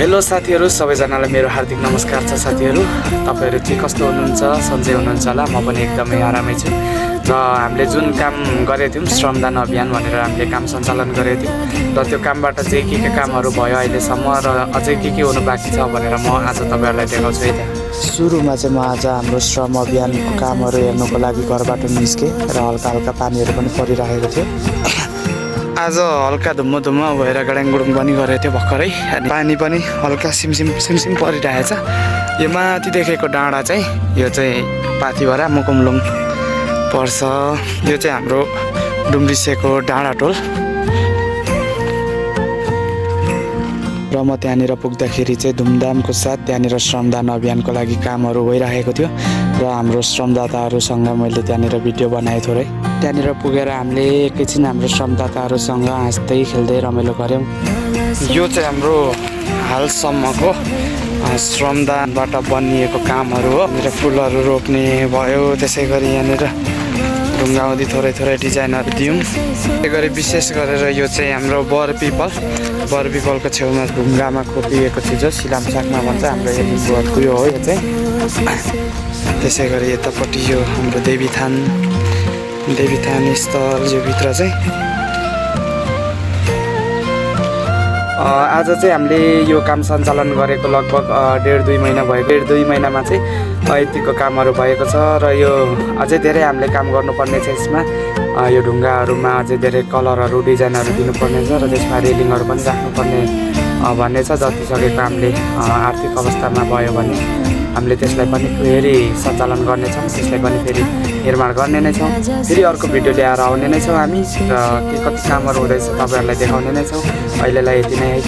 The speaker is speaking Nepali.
हेलो साथीहरू, सबैजनालाई मेरो हार्दिक नमस्कार छ। साथीहरू, तपाईहरु चाहिँ कस्तो हुनुहुन्छ? सन्चै हुनुहुन्छ होला। म पनि एकदमै आरामै छु। र हामीले जुन काम गरेको थियौँ श्रमदान अभियान भनेर हामीले काम सञ्चालन गरेको थियौँ र त्यो कामबाट चाहिँ के कामहरू भयो अहिलेसम्म र अझै के हुनु बाँकी छ भनेर म आज तपाईहरुलाई देखाउँछु है। सुरुमा चाहिँ म आज हाम्रो श्रम अभियानको कामहरू हेर्नको लागि घरबाट निस्केँ र हल्का हल्का पानीहरू पनि परिरहेको थियो। आज हल्का धुम्म भएर गडाङगुडुङ पनि गरेको थियो भर्खरै, अनि पानी पनि हल्का सिमसिम परिरहेछ। यो माथि देखेको डाँडा चाहिँ यो चाहिँ पाथिभरा मुकुमलुङ पर्छ। यो चाहिँ हाम्रो डुम्रिसेको डाँडा टोल। र म त्यहाँनिर पुग्दाखेरि चाहिँ धुमधामको साथ त्यहाँनिर श्रमदान अभियानको लागि कामहरू भइरहेको थियो र हाम्रो श्रमदाताहरूसँग मैले त्यहाँनिर भिडियो बनाएँ थोरै। त्यहाँनिर पुगेर हामीले एकैछिन हाम्रो श्रमदाताहरूसँग हाँस्दै खेल्दै रमाइलो गऱ्यौँ। यो चाहिँ हाम्रो हालसम्मको श्रमदानबाट बनिएको कामहरू हो। यहाँनिर फुलहरू रोप्ने भयो, त्यसै गरी यहाँनिर ढुङ्गाउँदी थोरै डिजाइनहरू दियौँ। त्यसै गरी विशेष गरेर यो चाहिँ हाम्रो बरपिपलको छेउमा ढुङ्गामा खोपिएको थियो जो सिलामसाकमा भन्छ हाम्रो हिन्दूहरूको यो हो। यो चाहिँ त्यसै गरी यतापट्टि यो हाम्रो देवीथान स्थल यो भित्र चाहिँ आज चाहिँ हामीले यो काम सञ्चालन गरेको लगभग 1.5-2 महिना भयो। 1.5-2 महिनामा चाहिँ यतिको कामहरू भएको छ र यो अझै धेरै हामीले काम गर्नुपर्ने छ। यसमा यो ढुङ्गाहरूमा अझै धेरै कलरहरू डिजाइनहरू दिनुपर्ने छ र त्यसमा रेलिङहरू पनि राख्नुपर्ने भन्ने छ। जति सकेको हामीले आर्थिक अवस्थामा भयो भने हामीले त्यसलाई पनि फेरि सञ्चालन गर्नेछौँ, त्यसलाई पनि फेरि निर्माण गर्ने नै छौँ। फेरि अर्को भिडियो ल्याएर आउने नै छौँ हामी र के कति कामहरू हुँदैछ तपाईँहरूलाई देखाउने नै छौँ। अहिलेलाई यति नै है।